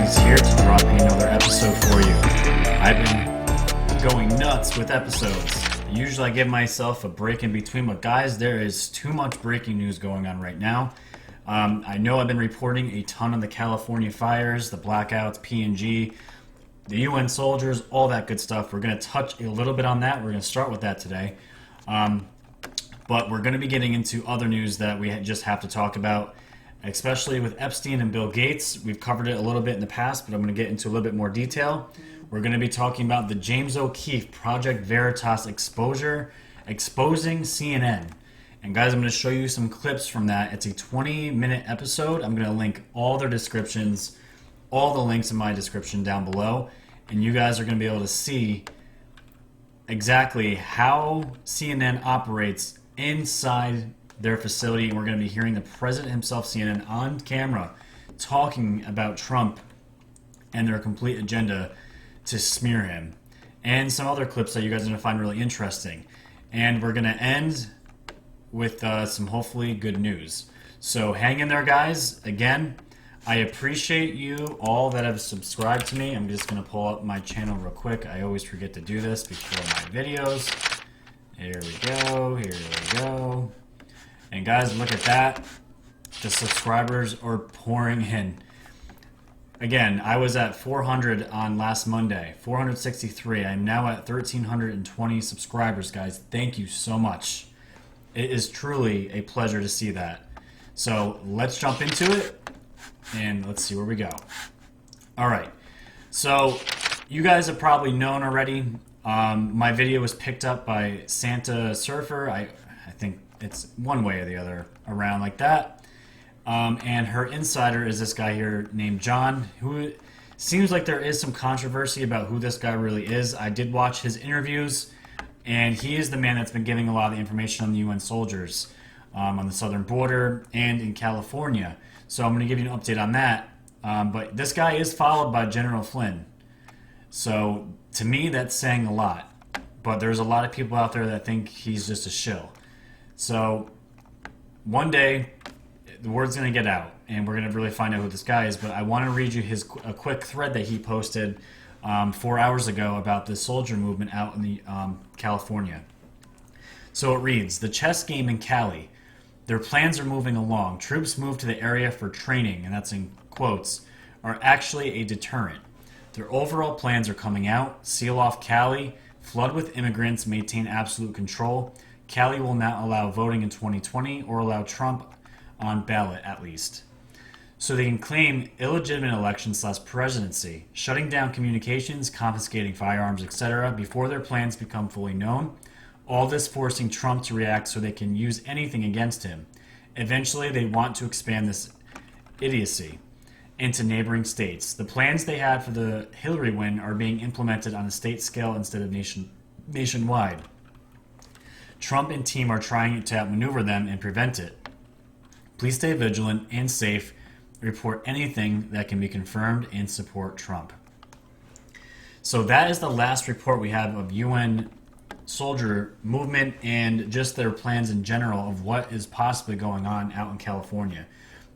is here to drop another episode for you. I've been going nuts with episodes. Usually I give myself a break in between, but guys, there is too much breaking news going on right now. I know I've been reporting a ton on the California fires, the blackouts, PNG, the UN soldiers, all that good stuff. We're going to touch a little bit on that. We're going to start with that today. But we're going to be getting into other news that we just have to talk about, especially with Epstein and Bill Gates. We've covered it a little bit in the past, but I'm going to get into a little bit more detail. We're going to be talking about the James O'Keefe Project Veritas exposing CNN. And guys, I'm going to show you some clips from that. It's a 20-minute episode. I'm going to link all their descriptions, all the links in my description down below. And you guys are going to be able to see exactly how CNN operates inside their facility. And we're going to be hearing the president himself, CNN, on camera talking about Trump and their complete agenda to smear him. And some other clips that you guys are going to find really interesting. And we're going to end with some hopefully good news. So hang in there, guys. Again, I appreciate you all that have subscribed to me. I'm just going to pull up my channel real quick. I always forget to do this before my videos. Here we go. Here we go. And guys, look at that. The subscribers are pouring in. Again, I was at 400 on last Monday. 463. I'm now at 1,320 subscribers, guys. Thank you so much. It is truly a pleasure to see that. So let's jump into it and let's see where we go. All right. So you guys have probably known already. My video was picked up by Santa Surfer. I think it's one way or the other around like that. And her insider is this guy here named John, who seems like there is some controversy about who this guy really is. I did watch his interviews, and he is the man that's been giving a lot of the information on the UN soldiers on the southern border and in California. So I'm going to give you an update on that. But this guy is followed by General Flynn. So to me, that's saying a lot. But there's a lot of people out there that think he's just a shill. So one day, the word's going to get out, and we're going to really find out who this guy is. But I want to read you a quick thread that he posted 4 hours ago about the soldier movement out in the California. So it reads, "The chess game in Cali. Their plans are moving along. Troops move to the area for training," and that's in quotes, "are actually a deterrent. Their overall plans are coming out. Seal off Cali, flood with immigrants, maintain absolute control. Cali will not allow voting in 2020 or allow Trump on ballot at least. So they can claim illegitimate elections/presidency, shutting down communications, confiscating firearms, etc. before their plans become fully known. All this forcing Trump to react so they can use anything against him. Eventually they want to expand this idiocy into neighboring states. The plans they had for the Hillary win are being implemented on a state scale instead of nationwide. Trump and team are trying to outmaneuver them and prevent it. Please stay vigilant and safe. Report anything that can be confirmed and support Trump." So that is the last report we have of UN soldier movement and just their plans in general of what is possibly going on out in California.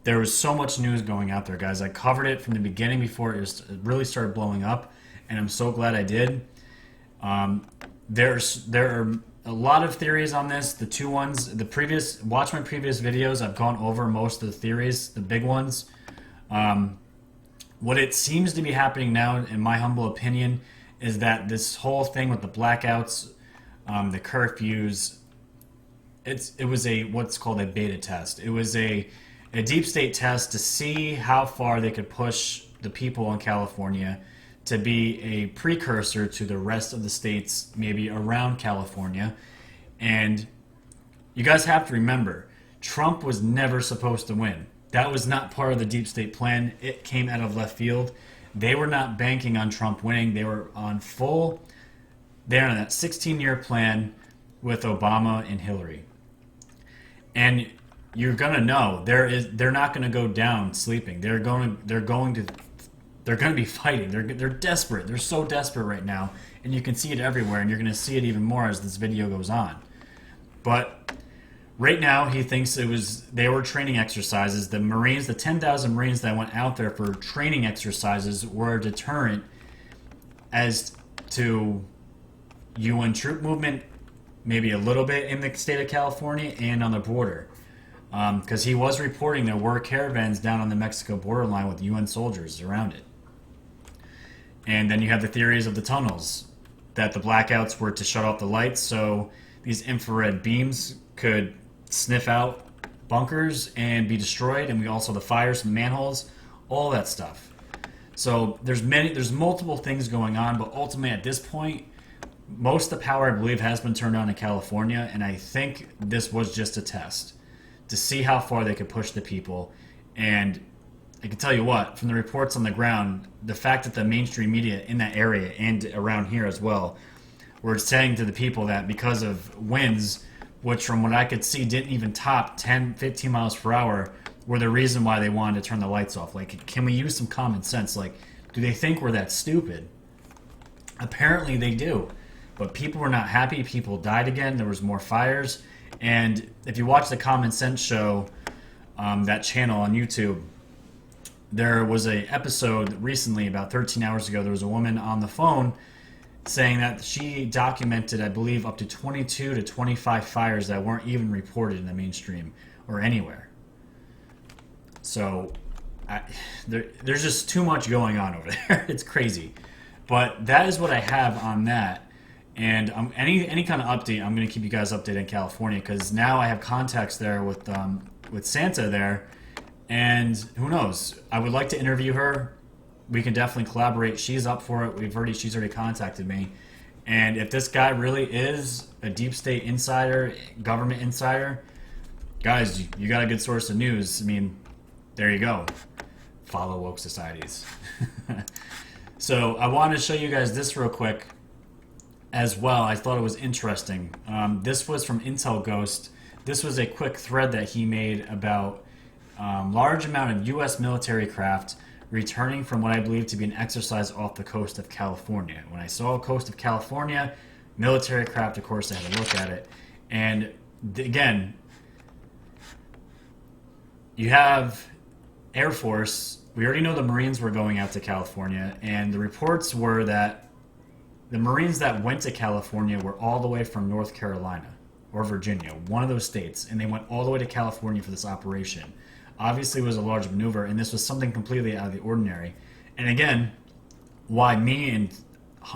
There was so much news going out there, guys. I covered it from the beginning before it really started blowing up, and I'm so glad I did. There are a lot of theories on this. The two ones, watch my previous videos. I've gone over most of the theories, the big ones. What it seems to be happening now, in my humble opinion, is that this whole thing with the blackouts, the curfews, it was what's called a beta test. It was a deep state test to see how far they could push the people in California to be a precursor to the rest of the states, maybe around California. And you guys have to remember, Trump was never supposed to win. That was not part of the deep state plan. It came out of left field. They were not banking on Trump winning. They were they're on that 16-year plan with Obama and Hillary. And you're gonna know they're not gonna go down sleeping. They're going to be fighting. They're desperate. They're so desperate right now, and you can see it everywhere, and you're going to see it even more as this video goes on. But Right now, he thinks they were training exercises. The Marines, the 10,000 Marines that went out there for training exercises, were a deterrent as to UN troop movement, maybe a little bit in the state of California and on the border. Because he was reporting there were caravans down on the Mexico borderline with UN soldiers around it. And then you have the theories of the tunnels, that the blackouts were to shut off the lights so these infrared beams could sniff out bunkers and be destroyed. And we also the fires from the manholes, all that stuff. So there's multiple things going on, but ultimately at this point, most of the power I believe has been turned on in California, and I think this was just a test to see how far they could push the people. And I can tell you what, from the reports on the ground, the fact that the mainstream media in that area and around here as well were saying to the people that because of winds, which from what I could see didn't even top 10, 15 miles per hour, were the reason why they wanted to turn the lights off. Like, can we use some common sense? Like, do they think we're that stupid? Apparently they do. But people were not happy. People died again. There was more fires. And if you watch the Common Sense Show, that channel on YouTube, there was a episode recently, about 13 hours ago, there was a woman on the phone saying that she documented, I believe, up to 22 to 25 fires that weren't even reported in the mainstream or anywhere. So there's just too much going on over there. It's crazy. But that is what I have on that. And any kind of update, I'm going to keep you guys updated in California, because now I have contacts there with Santa there, and who knows? I would like to interview her. We can definitely collaborate. She's up for it. She's already contacted me, and if this guy really is a deep state insider, government insider, guys, you got a good source of news. I mean, there you go. Follow woke societies. So I wanted to show you guys this real quick as well. I thought it was interesting. This was from Intel Ghost. This was a quick thread that he made about large amount of U.S. military craft returning from what I believe to be an exercise off the coast of California. When I saw coast of California, military craft, of course, I had a look at it. And again, you have Air Force. We already know the Marines were going out to California, and the reports were that the Marines that went to California were all the way from North Carolina or Virginia, one of those states, and they went all the way to California for this operation. Obviously, it was a large maneuver, and this was something completely out of the ordinary. And again, why me and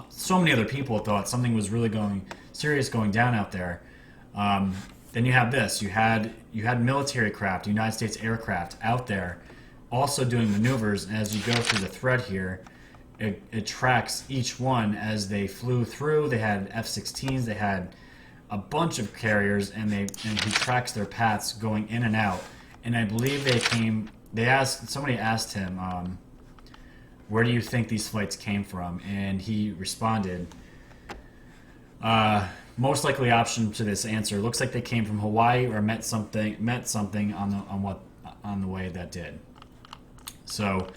so many other people thought something was really serious going down out there. Then you have this. You had military craft, United States aircraft out there also doing maneuvers, and as you go through the thread here, it tracks each one as they flew through. They had F-16s, they had a bunch of carriers, and he tracks their paths going in and out. And I believe somebody asked him, where do you think these flights came from? And he responded, most likely option to this answer, looks like they came from Hawaii or met something on the way that did. So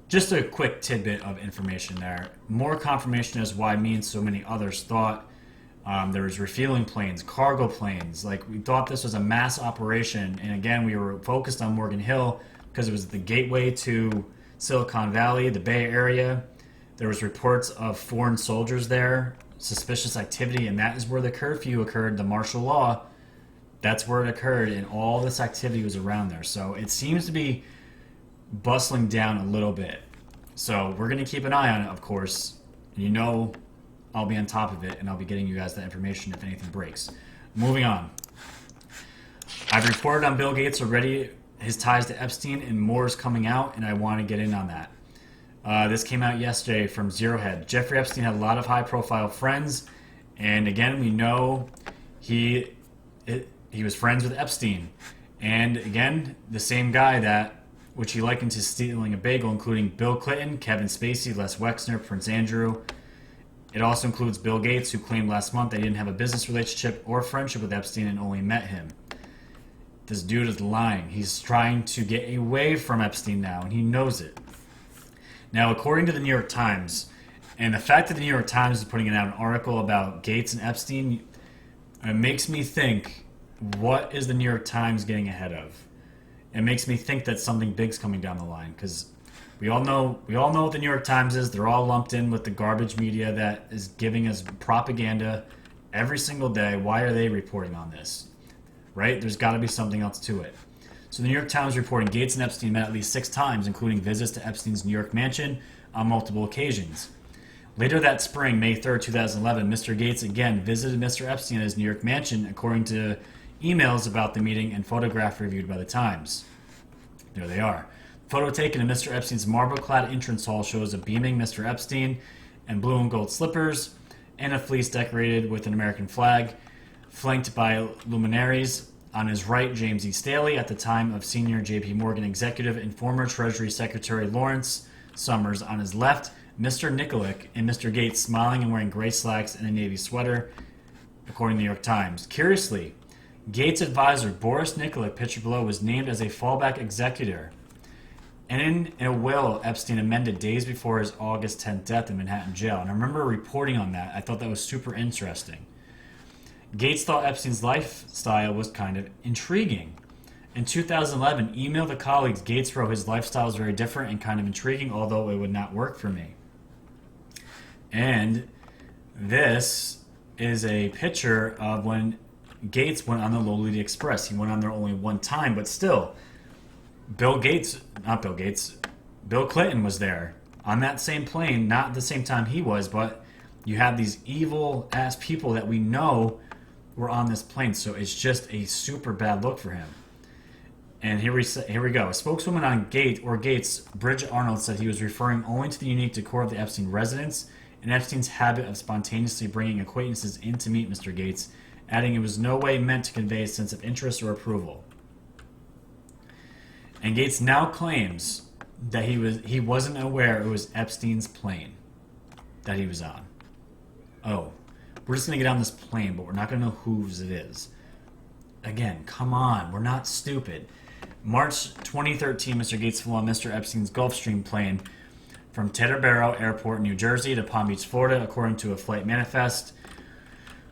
just a quick tidbit of information there. More confirmation as why me and so many others thought there was refueling planes, cargo planes. Like, we thought this was a mass operation. And again, we were focused on Morgan Hill because it was the gateway to Silicon Valley, the Bay Area. There was reports of foreign soldiers there, suspicious activity, and that is where the curfew occurred, the martial law. That's where it occurred, and all this activity was around there. So it seems to be bustling down a little bit. So we're going to keep an eye on it, of course. And I'll be on top of it, and I'll be getting you guys that information if anything breaks. Moving on. I've reported on Bill Gates already, his ties to Epstein, and more is coming out, and I want to get in on that. This came out yesterday from Zero Head. Jeffrey Epstein had a lot of high-profile friends, and again, we know he was friends with Epstein. And again, the same guy which he likened to stealing a bagel, including Bill Clinton, Kevin Spacey, Les Wexner, Prince Andrew. It also includes Bill Gates, who claimed last month that he didn't have a business relationship or friendship with Epstein and only met him. This dude is lying. He's trying to get away from Epstein now, and he knows it. Now, according to the New York Times, and the fact that the New York Times is putting out an article about Gates and Epstein, it makes me think what is the New York Times getting ahead of? It makes me think that something big's coming down the line, because we all know what the New York Times is. They're all lumped in with the garbage media that is giving us propaganda every single day. Why are they reporting on this? Right? There's got to be something else to it. So the New York Times reporting Gates and Epstein met at least 6 times, including visits to Epstein's New York mansion on multiple occasions. Later that spring, May 3rd, 2011, Mr. Gates again visited Mr. Epstein at his New York mansion, according to emails about the meeting and photograph reviewed by the Times. There they are. Photo taken in Mr. Epstein's marble-clad entrance hall shows a beaming Mr. Epstein in blue and gold slippers and a fleece decorated with an American flag, flanked by luminaries. On his right, James E. Staley, at the time of senior J.P. Morgan executive and former Treasury Secretary Lawrence Summers. On his left, Mr. Nikolic and Mr. Gates smiling and wearing gray slacks and a navy sweater, according to the New York Times. Curiously, Gates' advisor, Boris Nikolic, pictured below, was named as a fallback executor. And in a will, Epstein amended days before his August 10th death in Manhattan jail. And I remember reporting on that. I thought that was super interesting. Gates thought Epstein's lifestyle was kind of intriguing. In 2011, emailed to colleagues, Gates wrote his lifestyle is very different and kind of intriguing, although it would not work for me. And this is a picture of when Gates went on the Lolita Express. He went on there only one time, but still, Bill Clinton was there on that same plane, not at the same time he was, but you have these evil ass people that we know were on this plane, so it's just a super bad look for him. And here we go. A spokeswoman on Gates, Bridget Arnold, said he was referring only to the unique decor of the Epstein residence and Epstein's habit of spontaneously bringing acquaintances in to meet Mr. Gates, adding it was no way meant to convey a sense of interest or approval. And Gates now claims that he wasn't aware it was Epstein's plane that he was on. Oh, we're just going to get on this plane, but we're not going to know whose it is. Again, come on, we're not stupid. March 2013, Mr. Gates flew on Mr. Epstein's Gulfstream plane from Teterboro Airport, New Jersey to Palm Beach, Florida, according to a flight manifest.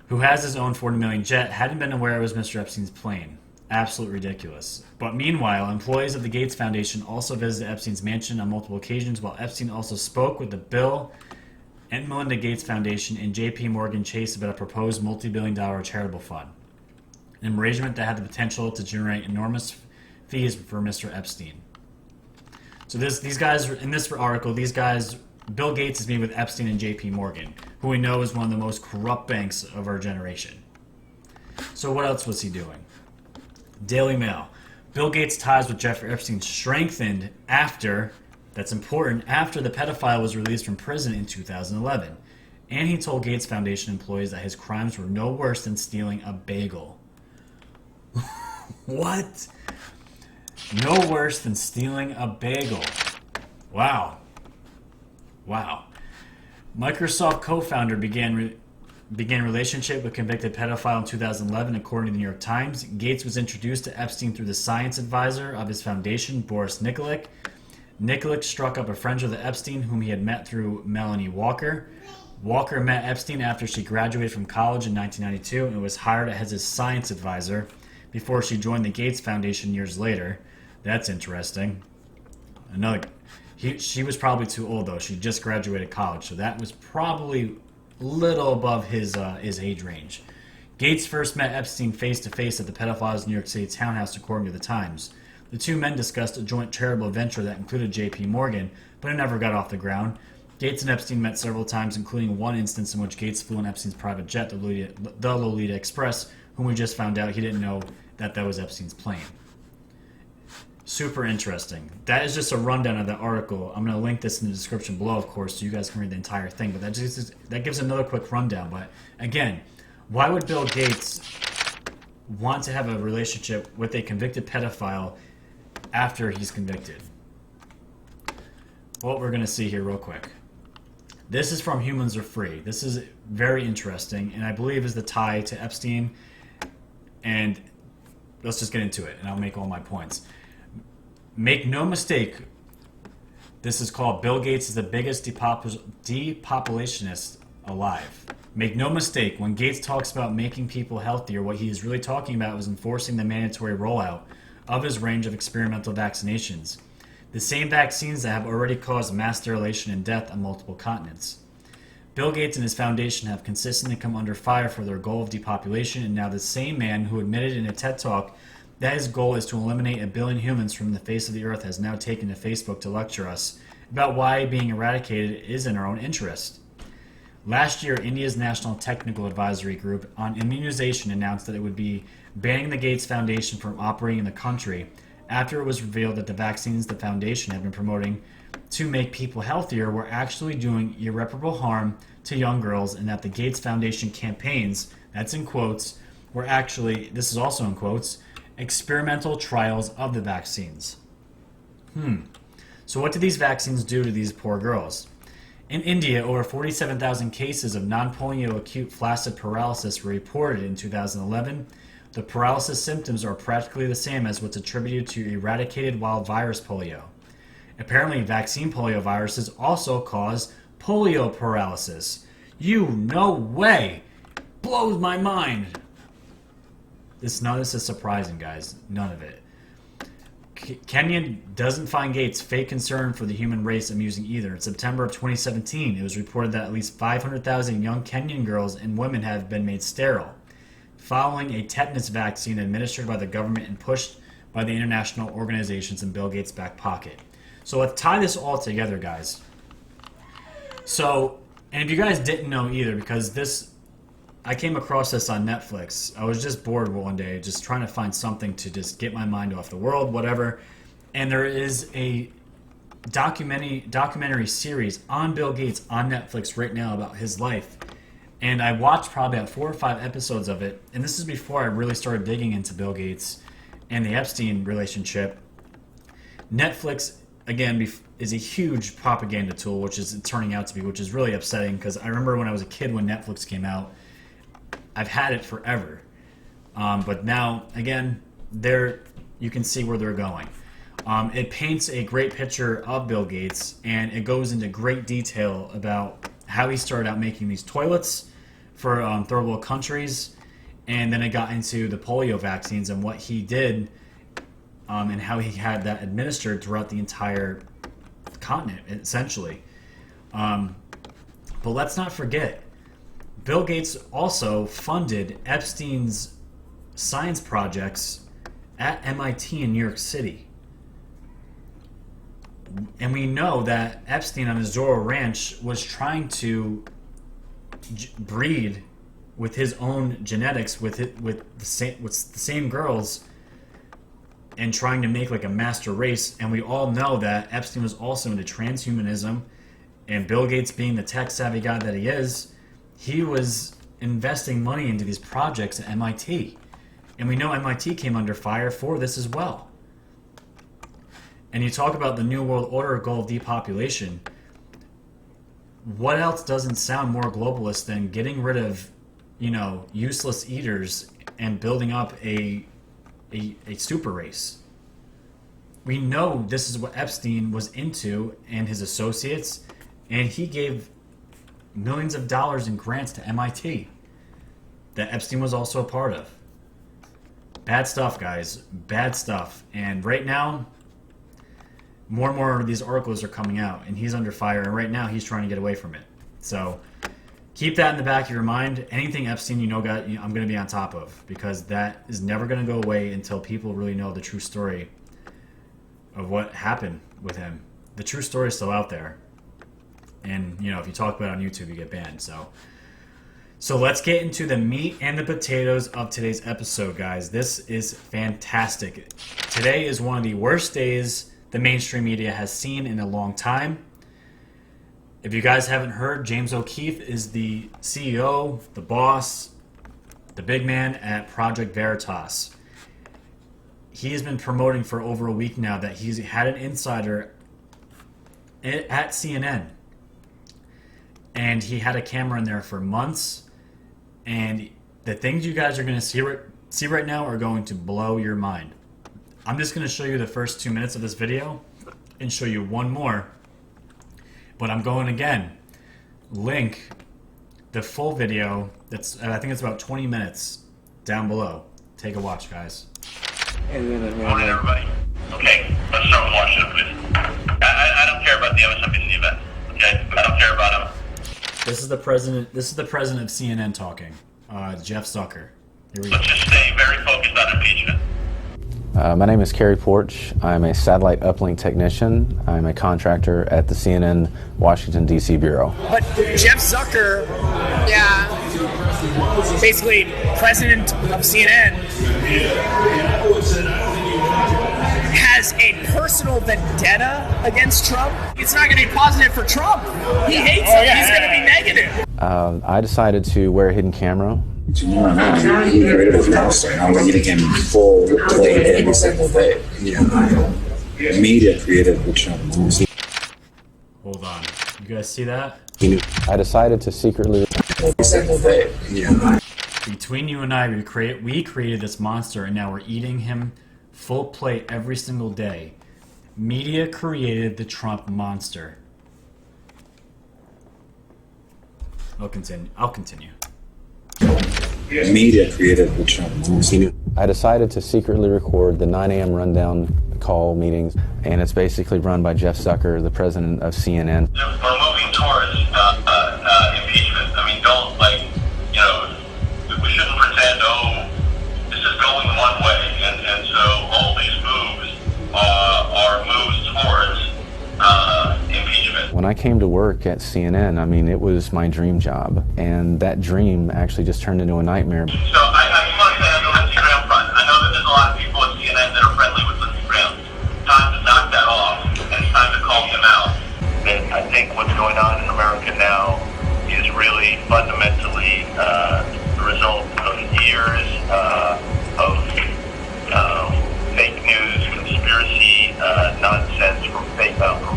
Who has his own $40 million jet, hadn't been aware it was Mr. Epstein's plane. Absolutely ridiculous. But meanwhile, employees of the Gates Foundation also visited Epstein's mansion on multiple occasions, while Epstein also spoke with the Bill and Melinda Gates Foundation and J.P. Morgan Chase about a proposed multi-billion-dollar charitable fund, an arrangement that had the potential to generate enormous fees for Mr. Epstein. So these guys, in this article, Bill Gates is meeting with Epstein and J.P. Morgan, who we know is one of the most corrupt banks of our generation. So what else was he doing? Daily Mail. Bill Gates' ties with Jeffrey Epstein strengthened after the pedophile was released from prison in 2011. And he told Gates Foundation employees that his crimes were no worse than stealing a bagel. What? No worse than stealing a bagel. Wow. Microsoft co-founder began relationship with convicted pedophile in 2011, according to the New York Times. Gates was introduced to Epstein through the science advisor of his foundation, Boris Nikolic. Nikolic struck up a friendship with Epstein, whom he had met through Melanie Walker. Walker met Epstein after she graduated from college in 1992 and was hired as his science advisor before she joined the Gates Foundation years later. That's interesting. She was probably too old, though. She just graduated college, so that was probably a little above his age range. Gates first met Epstein face-to-face at the pedophile's New York City townhouse, according to the Times. The two men discussed a joint charitable venture that included J.P. Morgan, but it never got off the ground. Gates and Epstein met several times, including one instance in which Gates flew in Epstein's private jet, the Lolita Express, whom we just found out he didn't know that was Epstein's plane. Super interesting. That is just a rundown of the article. I'm going to link this in the description below, of course, so you guys can read the entire thing. But that gives another quick rundown. But again, why would Bill Gates want to have a relationship with a convicted pedophile after he's convicted? What we're going to see here real quick. This is from Humans Are Free. This is very interesting, and I believe is the tie to Epstein. And let's just get into it, and I'll make all my points. Make no mistake, this is called Bill Gates is the biggest depopulationist alive. Make no mistake, when Gates talks about making people healthier, what he is really talking about is enforcing the mandatory rollout of his range of experimental vaccinations, the same vaccines that have already caused mass sterilization and death on multiple continents. Bill Gates and his foundation have consistently come under fire for their goal of depopulation, and now the same man who admitted in a TED Talk that his goal is to eliminate 1 billion humans from the face of the earth has now taken to Facebook to lecture us about why being eradicated is in our own interest. Last year, India's National Technical Advisory Group on Immunization announced that it would be banning the Gates Foundation from operating in the country after it was revealed that the vaccines the foundation had been promoting to make people healthier were actually doing irreparable harm to young girls, and that the Gates Foundation campaigns, that's in quotes, were actually, this is also in quotes, experimental trials of the vaccines. So what did these vaccines do to these poor girls? In India, over 47,000 cases of non-polio acute flaccid paralysis were reported in 2011. The paralysis symptoms are practically the same as what's attributed to eradicated wild virus polio. Apparently, vaccine polioviruses also cause polio paralysis. No way! Blows my mind! None of this is surprising, guys. None of it. Kenya doesn't find Gates fake concern for the human race amusing either. In September of 2017, it was reported that at least 500,000 young Kenyan girls and women have been made sterile, following a tetanus vaccine administered by the government and pushed by the international organizations in Bill Gates' back pocket. So let's tie this all together, guys. So, and if you guys didn't know either, because I came across this on Netflix. I was just bored one day, just trying to find something to just get my mind off the world, whatever. And there is a documentary series on Bill Gates on Netflix right now about his life. And I watched probably about 4 or 5 episodes of it. And this is before I really started digging into Bill Gates and the Epstein relationship. Netflix, again, is a huge propaganda tool, which is turning out to be, which is really upsetting, because I remember when I was a kid when Netflix came out, I've had it forever. But now, again, you can see where they're going. It paints a great picture of Bill Gates, and it goes into great detail about how he started out making these toilets for third world countries, and then it got into the polio vaccines and what he did, and how he had that administered throughout the entire continent, essentially. But let's not forget, Bill Gates also funded Epstein's science projects at MIT in New York City. And we know that Epstein on his Zorro Ranch was trying to breed with his own genetics with the same girls, and trying to make like a master race. And we all know that Epstein was also into transhumanism, and Bill Gates, being the tech savvy guy that he is, he was investing money into these projects at MIT. And we know MIT came under fire for this as well. And you talk about the New World Order goal of depopulation. What else doesn't sound more globalist than getting rid of, useless eaters and building up a super race? We know this is what Epstein was into and his associates, and he gave millions of dollars in grants to MIT that Epstein was also a part of. Bad stuff, guys. Bad stuff. And right now, more and more of these articles are coming out, and he's under fire, and right now he's trying to get away from it. So keep that in the back of your mind. Anything Epstein, I'm going to be on top of, because that is never going to go away until people really know the true story of what happened with him. The true story is still out there. And, if you talk about it on YouTube, you get banned. So let's get into the meat and the potatoes of today's episode, guys. This is fantastic. Today is one of the worst days the mainstream media has seen in a long time. If you guys haven't heard, James O'Keefe is the CEO, the boss, the big man at Project Veritas. He has been promoting for over a week now that he's had an insider at CNN. And he had a camera in there for months. And the things you guys are going to see right now are going to blow your mind. I'm just going to show you the first 2 minutes of this video and show you one more. But I'm going again. Link the full video. That's I think it's about 20 minutes down below. Take a watch, guys. Morning, everybody. Okay, let's start with Washington, please. I don't care about the MSNBC in the event. Okay, I don't care about him. This is the president. This is the president of CNN talking, Jeff Zucker. Here we go. Let's just stay very focused on impeachment. My name is Kerry Porch. I'm a satellite uplink technician. I'm a contractor at the CNN Washington, D.C. Bureau. But Jeff Zucker, basically president of CNN, has a personal vendetta against Trump. It's not going to be positive for Trump. He hates him. He's going to be negative. I decided to wear a hidden camera. He created his monster, and I'm reading him full play every single day. The media created the Trump. Hold on. You guys see that? I decided to secretly Every single day. Between you and I, we created this monster, and now we're eating him full plate every single day. Media created the Trump monster. I'll continue. The media created the Trump. I decided to secretly record the 9 a.m. rundown call meetings, and it's basically run by Jeff Zucker, the president of CNN. We're moving towards impeachment. I mean, don't, we shouldn't pretend, this is going one way, and so all these moves are moves towards impeachment. When I came to work at CNN, I mean, it was my dream job, and that dream actually just turned into a nightmare. So I just want to say on the Lindsey Graham front, I know that there's a lot of people at CNN that are friendly with Lindsey Graham. Time to knock that off, and it's time to call him out. And I think what's going on in America now is really fundamentally the result of years of fake news, conspiracy nonsense from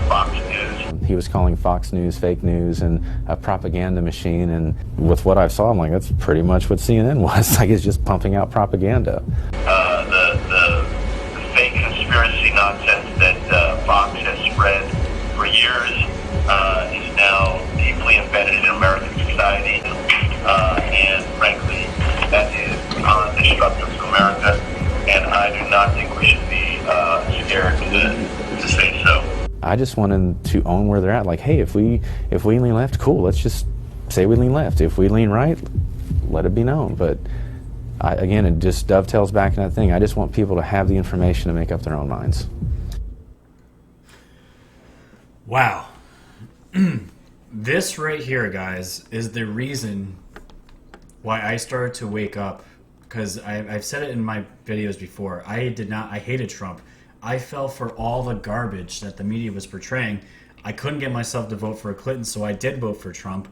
Fox News. He was calling Fox News fake news and a propaganda machine, and with what I saw, I'm like, that's pretty much what CNN was. Like, it's just pumping out propaganda. The fake conspiracy nonsense that Fox has spread for years is now deeply embedded in American society, and frankly, that is destructive to America, and I do not think we should be scared to say so. I just want them to own where they're at. Like, hey, if we lean left, cool, let's just say we lean left. If we lean right, let it be known. But again, it just dovetails back in that thing. I just want people to have the information to make up their own minds. Wow. This right here, guys, is the reason why I started to wake up. Because I've said it in my videos before. I hated Trump. I fell for all the garbage that the media was portraying. I couldn't get myself to vote for Clinton, so I did vote for Trump.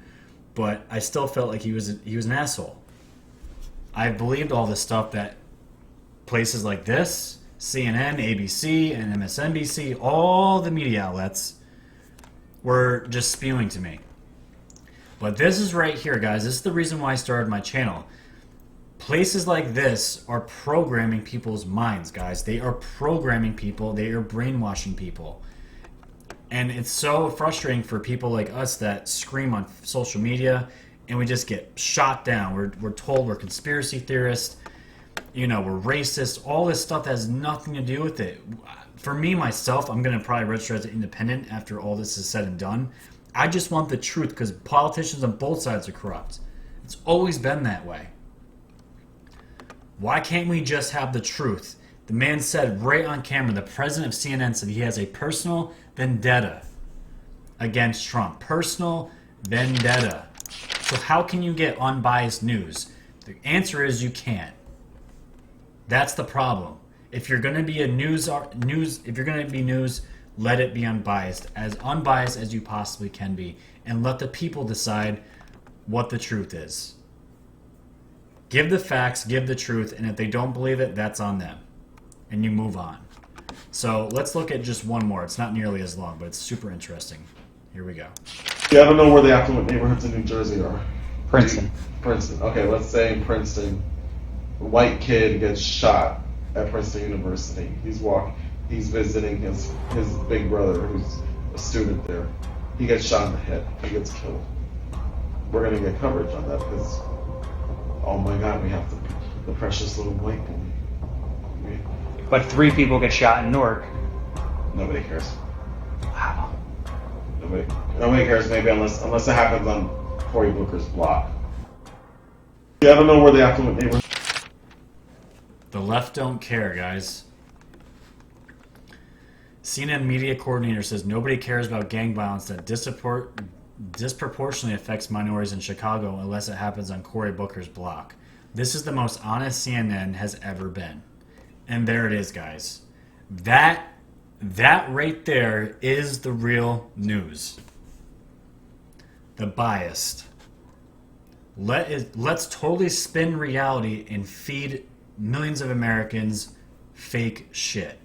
But I still felt like he was an asshole. I believed all the stuff that places like this, CNN, ABC, and MSNBC, all the media outlets were just spewing to me. But this is right here, guys. This is the reason why I started my channel. Places like this are programming people's minds, guys. They are programming people. They are brainwashing people. And it's so frustrating for people like us that scream on social media and we just get shot down. We're told we're conspiracy theorists. We're racist. All this stuff has nothing to do with it. For me, myself, I'm going to probably register as an independent after all this is said and done. I just want the truth because politicians on both sides are corrupt. It's always been that way. Why can't we just have the truth? The man said right on camera, the president of CNN said he has a personal vendetta against Trump. Personal vendetta. So how can you get unbiased news? The answer is you can't. That's the problem. If you're going to be news, let it be unbiased as you possibly can be, and let the people decide what the truth is. Give the facts, give the truth, and if they don't believe it, that's on them. And you move on. So let's look at just one more. It's not nearly as long, but it's super interesting. Here we go. Do you ever know where the affluent neighborhoods in New Jersey are? Princeton. Princeton. Okay, let's say in Princeton, a white kid gets shot at Princeton University. He's visiting his big brother who's a student there. He gets shot in the head. He gets killed. we're gonna get coverage on that because, oh my God, we have the precious little white boy. But 3 people get shot in Newark. Nobody cares. Wow. Nobody cares. Maybe unless it happens on Cory Booker's block. Yeah, I don't know where the affluent neighbors. The left don't care, guys. CNN media coordinator says nobody cares about gang violence that disproportionately affects minorities in Chicago unless it happens on Cory Booker's block. This is the most honest CNN has ever been. And there it is, guys. That right there is the real news. The biased. Let's totally spin reality and feed millions of Americans fake shit.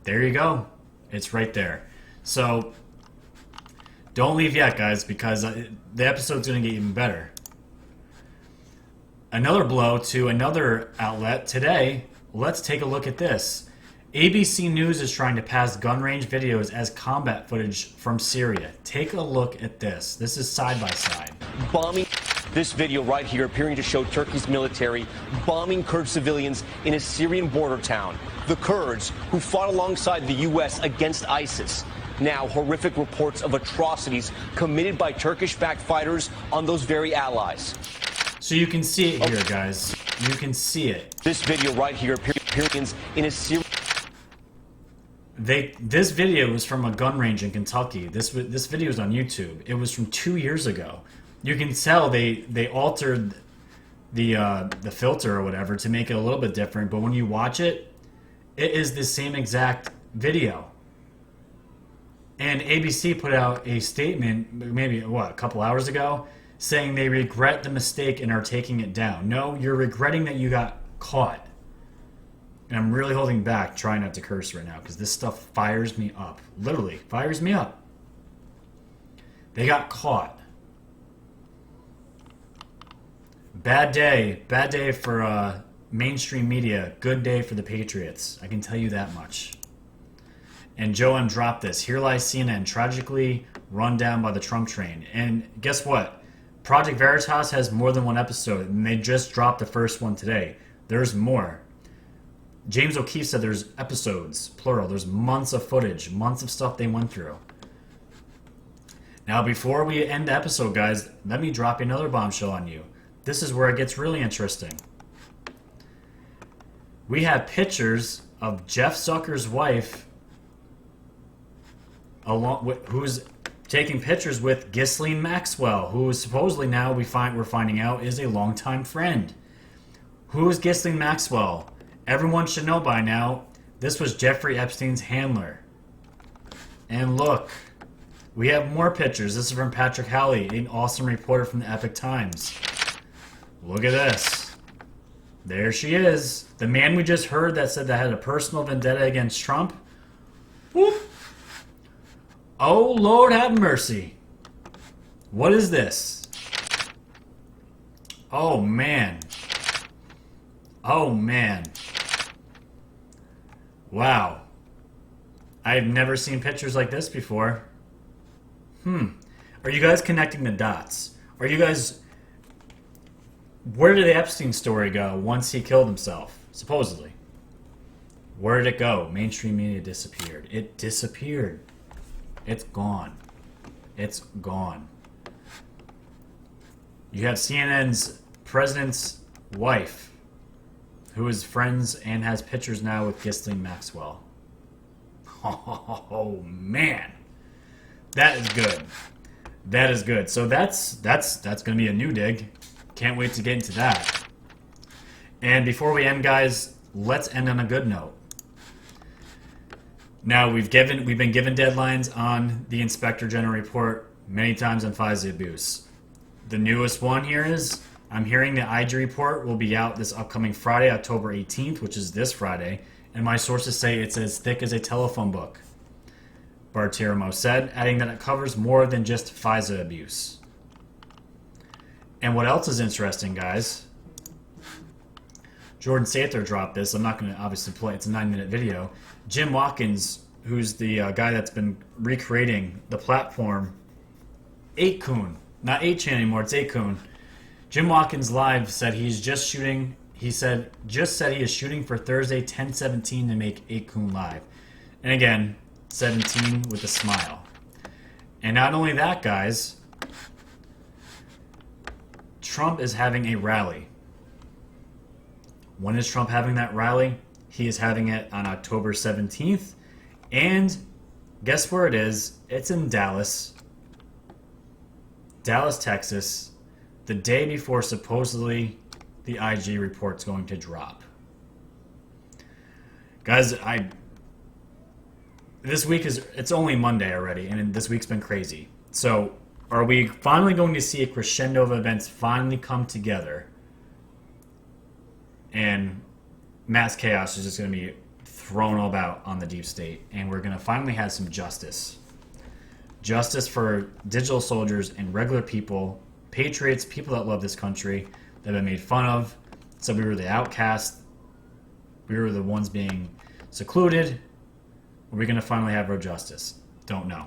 There you go. It's right there. So, don't leave yet, guys, because the episode's going to get even better. Another blow to another outlet today. Let's take a look at this. ABC News is trying to pass gun range videos as combat footage from Syria. Take a look at this. This is side by side. Bombing. This video right here appearing to show Turkey's military bombing Kurd civilians in a Syrian border town. The Kurds who fought alongside the U.S. against ISIS. Now, horrific reports of atrocities committed by Turkish-backed fighters on those very allies. So you can see it here, guys. You can see it. This video right here appears in a Syrian... This video was from a gun range in Kentucky. This video is on YouTube. It was from 2 years ago. You can tell they altered the filter or whatever to make it a little bit different. But when you watch it, it is the same exact video. And ABC put out a statement, maybe a couple hours ago, saying they regret the mistake and are taking it down. No, you're regretting that you got caught. And I'm really holding back, trying not to curse right now, because this stuff fires me up. Literally, fires me up. They got caught. Bad day for mainstream media. Good day for the Patriots. I can tell you that much. And Joe M dropped this. Here lies CNN, tragically run down by the Trump train. And guess what? Project Veritas has more than one episode, and they just dropped the first one today. There's more. James O'Keefe said there's episodes, plural. There's months of footage, months of stuff they went through. Now, before we end the episode, guys, let me drop another bombshell on you. This is where it gets really interesting. We have pictures of Jeff Zucker's wife, who's taking pictures with Ghislaine Maxwell, who is supposedly now we're finding out is a longtime friend. Who is Ghislaine Maxwell? Everyone should know by now, this was Jeffrey Epstein's handler. And look, we have more pictures. This is from Patrick Halley, an awesome reporter from the Epic Times. Look at this. There she is. The man we just heard that said that had a personal vendetta against Trump. Whoop. Oh, Lord have mercy. What is this? Oh, man. Oh, man. Wow. I've never seen pictures like this before. Are you guys connecting the dots? Are you guys... Where did the Epstein story go once he killed himself? Supposedly. Where did it go? Mainstream media disappeared. It disappeared. It's gone. It's gone. You have CNN's president's wife, who is friends and has pictures now with Ghislaine Maxwell. Oh, man. That is good. That is good. So that's going to be a new dig. Can't wait to get into that. And before we end, guys, let's end on a good note. Now, we've been given deadlines on the Inspector General report many times on FISA abuse. The newest one here is, I'm hearing the IG report will be out this upcoming Friday, October 18th, which is this Friday, and my sources say it's as thick as a telephone book, Bartiromo said, adding that it covers more than just FISA abuse. And what else is interesting, guys? Jordan Sather dropped this. I'm not going to obviously play. It's a 9-minute video. Jim Watkins, who's the guy that's been recreating the platform, 8kun. not 8chan anymore, it's 8kun. Jim Watkins Live said he is shooting for Thursday 10/17 to make 8kun live. And again, 17 with a smile. And not only that, guys, Trump is having a rally. When is Trump having that rally? He is having it on October 17th. And guess where it is? It's in Dallas, Texas, the day before supposedly the IG report's going to drop. Guys, this week it's only Monday already, and this week's been crazy. So, are we finally going to see a crescendo of events finally come together? And mass chaos is just going to be thrown about on the deep state, and we're going to finally have some justice. Justice for digital soldiers and regular people, patriots, people that love this country, that have been made fun of. So we were the outcast. We were the ones being secluded. Are we going to finally have our justice? Don't know.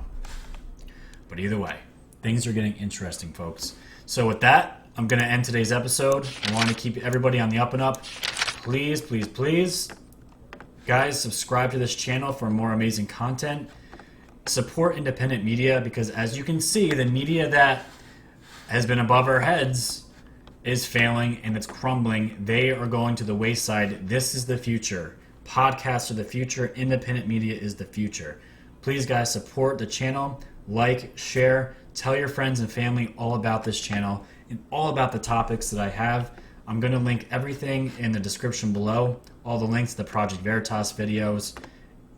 But either way, things are getting interesting, folks. So with that, I'm going to end today's episode. I want to keep everybody on the up and up. Please, please, please, guys, subscribe to this channel for more amazing content. Support independent media, because as you can see, the media that has been above our heads is failing and it's crumbling. They are going to the wayside. This is the future. Podcasts are the future. Independent media is the future. Please, guys, support the channel. Like, share, tell your friends and family all about this channel and all about the topics that I have. I'm going to link everything in the description below. All the links to the Project Veritas videos.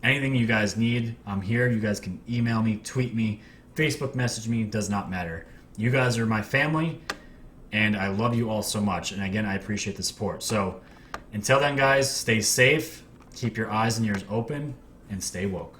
Anything you guys need, I'm here. You guys can email me, tweet me, Facebook message me. Does not matter. You guys are my family, and I love you all so much. And again, I appreciate the support. So until then, guys, stay safe, keep your eyes and ears open, and stay woke.